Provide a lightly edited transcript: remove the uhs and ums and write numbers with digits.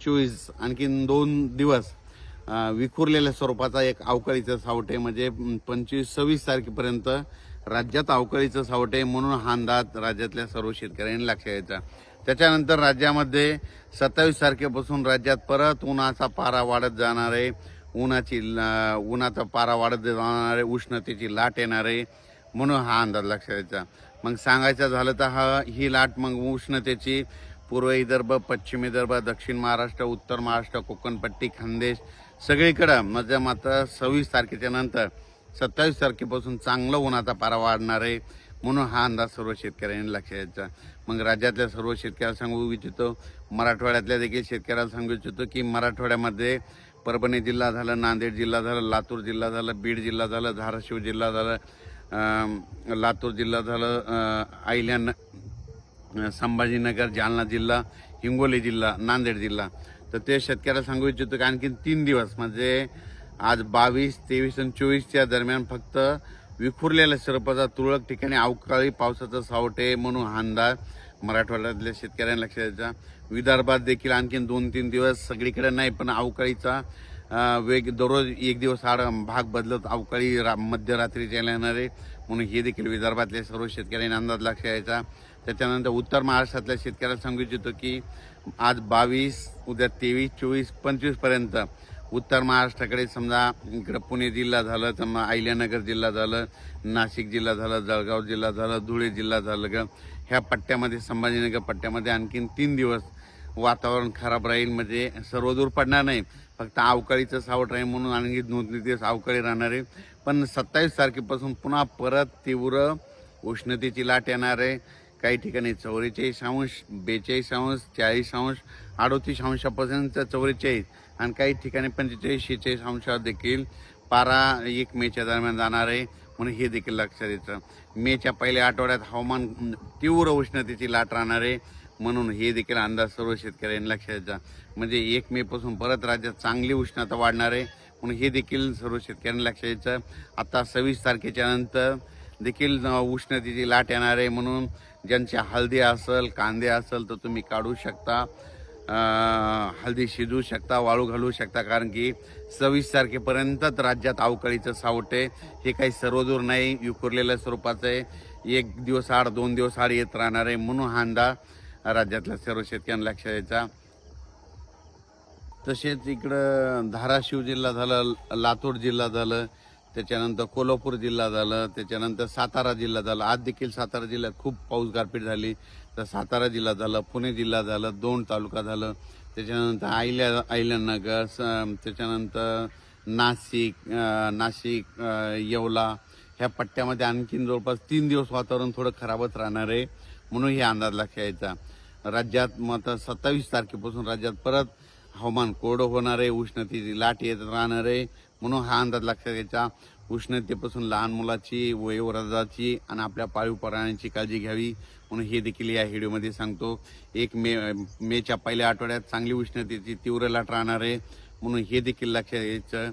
23-24 आणखीन 2 दिवस विखुरलेल्या स्वरूपाचा एक अवकाळीचं सावट आहे. म्हणजे 25-26 तारखेपर्यंत राज्यात अवकाळीचं सावट आहे, म्हणून हा अंदाज राज्यातल्या सर्व शेतकऱ्यांनी लक्षात घ्यायचा. त्याच्यानंतर राज्यामध्ये 27 तारखेपासून राज्यात परत उन्हाचा पारा वाढत जाणार आहे. उन्हाचा पारा वाढत जाणार आहे, उष्णतेची लाट येणार आहे, म्हणून हा अंदाज लक्षात घ्यायचा. मग सांगायचं झालं तर ही लाट मग उष्णतेची पूर्व विदर्भ, पश्चिम विदर्भ, दक्षिण महाराष्ट्र, उत्तर महाराष्ट्र, कोकणपट्टी, खानदेश सगळीकडं म्हणजे मात्र 26 तारखेच्या नंतर 27 तारखेपासून चांगलं उन्हाचा पारा वाढणार आहे, म्हणून हा अंदाज सर्व शेतकऱ्यांनी लक्षात घ्यायचा. मग राज्यातल्या सर्व शेतकऱ्यांना सांगू इच्छितो, मराठवाड्यातल्या देखील शेतकऱ्यांना सांगू इच्छितो की मराठवाड्यामध्ये परभणी जिल्हा झालं, नांदेड जिल्हा झालं, लातूर जिल्हा झालं, बीड जिल्हा झालं, धाराशिव जिल्हा झालं, लातूर जिल्हा झालं, संभाजीनगर, जालना जिल्हा, हिंगोली जिल्हा, नांदेड जिल्हा. तर ते शेतकऱ्याला सांगू इच्छितो की आणखी 3 दिवस म्हणजे आज 22, 23 आणि 24च्या दरम्यान फक्त विखुरलेल्या स्वरूपाचा तुरळक ठिकाणी अवकाळी पावसाचा सावट आहे, म्हणून हा अंदाज मराठवाड्यातल्या शेतकऱ्यांना लक्षात द्यायचा. विदर्भात देखील आणखीन 2-3 दिवस सगळीकडे नाही, पण अवकाळीचा वेग दररोज 1 दिवस आड भाग बदलत अवकाळी मध्यरात्रीच्या येणार आहे, म्हणून हे देखील विदर्भातल्या सर्व शेतकऱ्यांनी अंदाज लक्षात घ्यायचा. त्याच्यानंतर उत्तर महाराष्ट्रातल्या शेतकऱ्याला सांगू इच्छितो की आज 22, उद्या 23, 24, 25 पर्यंत उत्तर महाराष्ट्राकडे समजा इकडं पुणे जिल्हा झालं, समजा अहिल्यानगर जिल्हा झालं, नाशिक जिल्हा झालं, जळगाव जिल्हा झालं, धुळे जिल्हा झालं, ह्या पट्ट्यामध्ये संभाजीनगर पट्ट्यामध्ये आणखीन 3 दिवस वातावरण खराब राहील. म्हणजे सर्वदूर पडणार नाही, फक्त अवकाळीचं सावट राहील, म्हणून आणखी 2-3 दिवस अवकाळी राहणार आहे. पण 27 तारखेपासून पुन्हा परत तीव्र उष्णतेची लाट येणार आहे. काही ठिकाणी 44°, 42°, 40°, 38°पर्यंत 44 आणि काही ठिकाणी 45-46 देखील पारा 1 मेच्या दरम्यान जाणार आहे, म्हणून हे देखील लक्षात येतं. मेच्या पहिल्या आठवड्यात हवामान तीव्र उष्णतेची लाट राहणार आहे, म्हणून हे देखील अंदाज सर्व शेतकऱ्यांनी लक्षात द्यायचा. म्हणजे 1 मे पासून परत राज्यात चांगली उष्णता वाढणार आहे, म्हणून हे देखील सर्व शेतकऱ्यांनी लक्षात द्यायचं. आता 26 तारखेच्या नंतर देखील उष्णतेची लाट येणार आहे, म्हणून ज्यांच्या हळदी असेल, कांदे असेल तर तुम्ही काढू शकता, हळदी शिजवू शकता, वाळू घालू शकता, कारण की 26 तारखेपर्यंतच राज्यात अवकाळीचं सावट आहे. हे काही सर्वदूर नाही, विखुरलेल्या स्वरूपाचं आहे, 1 दिवस आड 2 दिवस आड येत राहणार आहे, म्हणून हा अंदाज राज्यातल्या सर्व शेतकऱ्यांना लक्षात द्यायचा. तसेच इकडं धाराशिव जिल्हा झालं, लातूर जिल्हा झालं, त्याच्यानंतर कोल्हापूर जिल्हा झालं, त्याच्यानंतर सातारा जिल्हा झाला. आज देखील सातारा जिल्ह्यात खूप पाऊस गारपीट झाली, तर सातारा जिल्हा झालं, पुणे जिल्हा झालं, 2 तालुका झालं, त्याच्यानंतर अहिल्यानगर, त्याच्यानंतर नाशिक, येवला ह्या पट्ट्यामध्ये आणखीन जवळपास 3 दिवस वातावरण थोडं खराबच राहणार आहे, म्हणून हे अंदाज लक्षात यायचा. राज्यात मग 27 तारखेपासून राज्यात परत हवामान कोरडं होणार आहे, उष्णतेची लाट येत राहणार आहे, म्हणून हा अंदाज लक्षात घ्यायचा. उष्णतेपासून लहान मुलाची, वयोवृद्धाची आणि आपल्या पाळीव प्राण्यांची काळजी घ्यावी, म्हणून हे देखील या व्हिडिओमध्ये सांगतो. 1 मेच्या पहिल्या आठवड्यात चांगली उष्णतेची तीव्र लाट राहणार आहे, म्हणून हे देखील लक्षात घ्यायचं.